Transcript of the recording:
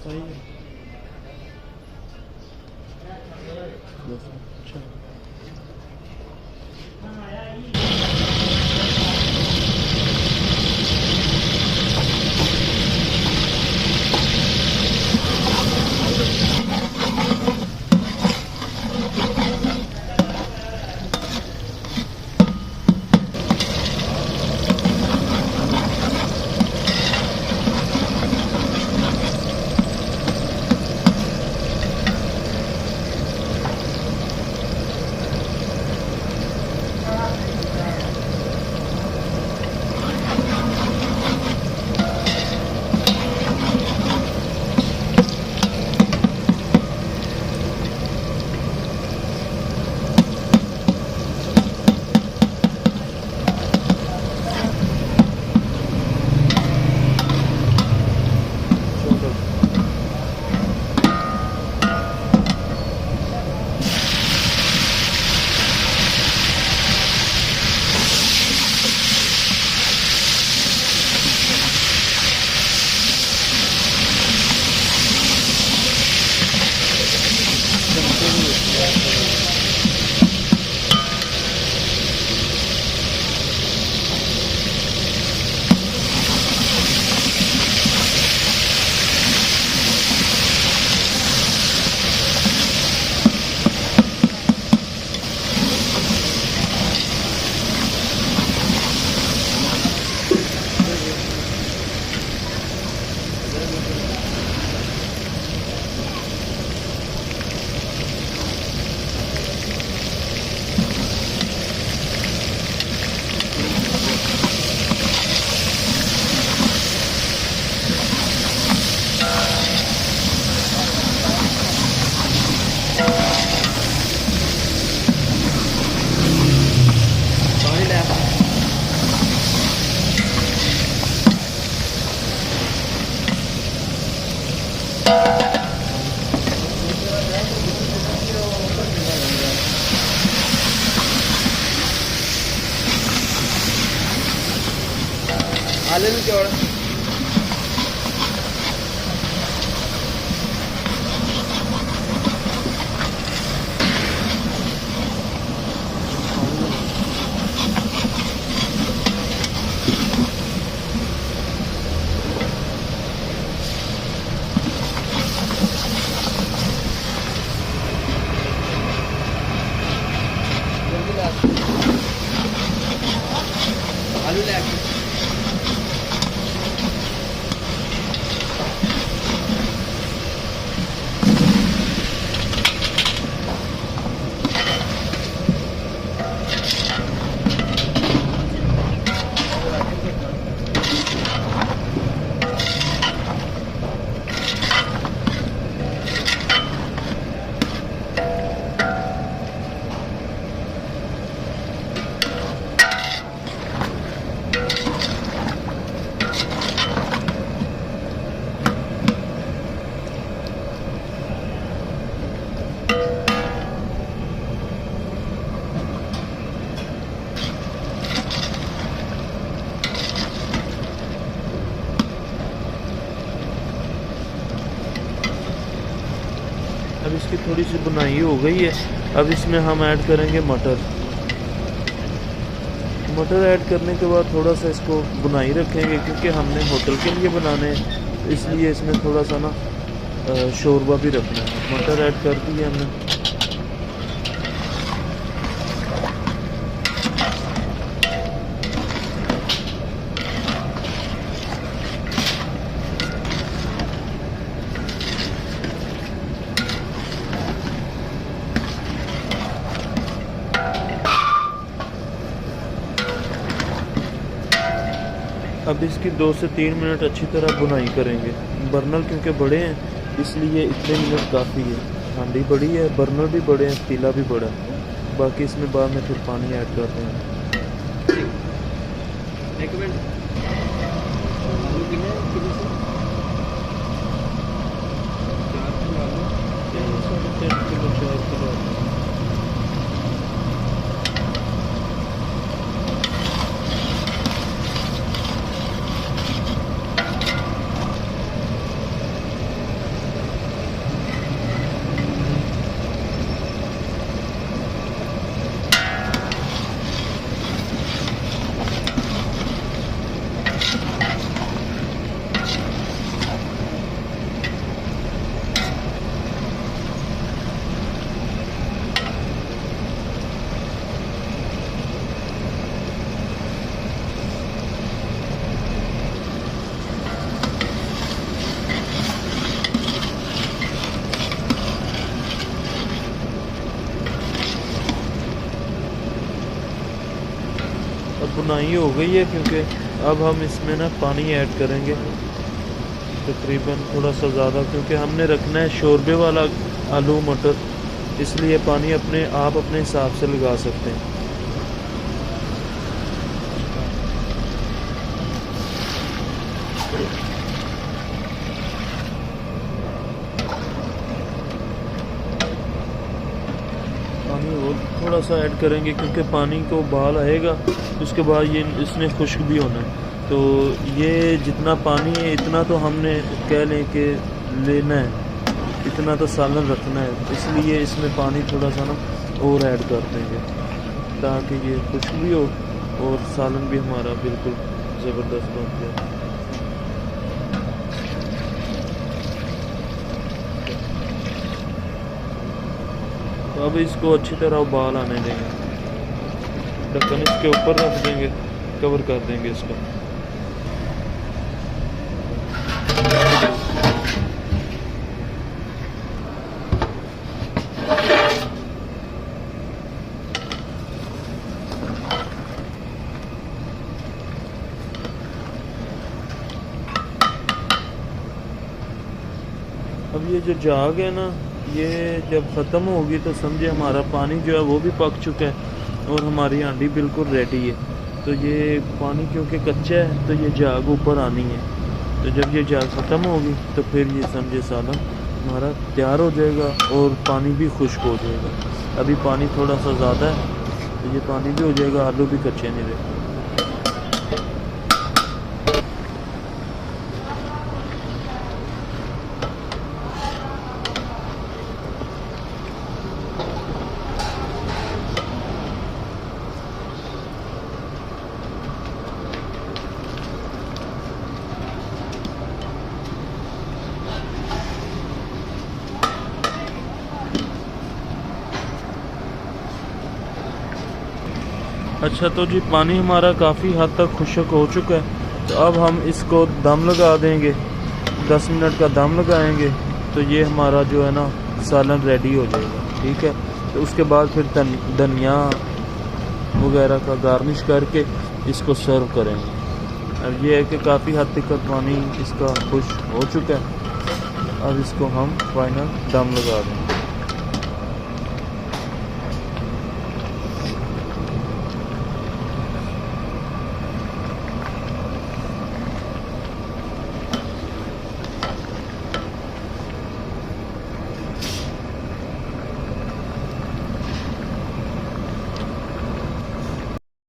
सही है। अच्छा आले में क्या आलू ले अब इसकी थोड़ी सी बुनाई हो गई है। अब इसमें हम ऐड करेंगे मटर। मटर ऐड करने के बाद थोड़ा सा इसको बुनाई रखेंगे, क्योंकि हमने होटल के लिए बनाने हैं, इसलिए इसमें थोड़ा सा ना शोरबा भी रखना है। मटर ऐड कर दिए हमने। अब इसकी 2 से 3 मिनट अच्छी तरह बुनाई करेंगे। बर्नर क्योंकि बड़े हैं इसलिए इतने मिनट काफ़ी है। हांडी बड़ी है, बर्नर भी बड़े हैं, पतीला भी बड़ा है। बाकी इसमें बाद में फिर पानी ऐड करते हैं। एक मिनट अब बुनाई हो गई है, क्योंकि अब हम इसमें ना पानी ऐड करेंगे तकरीबन थोड़ा सा ज़्यादा, क्योंकि हमने रखना है शोरबे वाला आलू मटर, इसलिए पानी आप अपने हिसाब से लगा सकते हैं। पानी और थोड़ा सा ऐड करेंगे, क्योंकि पानी को उबाल आएगा, उसके बाद ये इसने खुश्क भी होना है। तो ये जितना पानी है इतना तो हमने कह लें कि लेना है, इतना तो सालन रखना है, इसलिए इसमें पानी थोड़ा सा ना और ऐड कर देंगे ताकि ये खुश्क भी हो और सालन भी हमारा बिल्कुल ज़बरदस्त बन जाए। तो अब इसको अच्छी तरह उबाल आने देंगे, ढक्कन इसके ऊपर रख देंगे, कवर कर देंगे इसको। अब ये जो जाग है ना, ये जब ख़त्म होगी तो समझे हमारा पानी जो है वो भी पक चुका है और हमारी हांडी बिल्कुल रेडी है। तो ये पानी क्योंकि कच्चा है तो ये जाग ऊपर आनी है, तो जब ये जाग ख़त्म होगी तो फिर ये समझे सालन हमारा तैयार हो जाएगा और पानी भी खुश्क हो जाएगा। अभी पानी थोड़ा सा ज़्यादा है तो ये पानी भी हो जाएगा, आलू भी कच्चे नहीं रहे। अच्छा, तो जी पानी हमारा काफ़ी हद तक खुश्क हो चुका है, तो अब हम इसको दम लगा देंगे, 10 मिनट का दम लगाएंगे, तो ये हमारा जो है ना सालन रेडी हो जाएगा। ठीक है, तो उसके बाद फिर धनिया वगैरह का गार्निश करके इसको सर्व करेंगे। अब ये है कि काफ़ी हद तक पानी इसका खुश्क हो चुका है, अब इसको हम फाइनल दम लगा देंगे।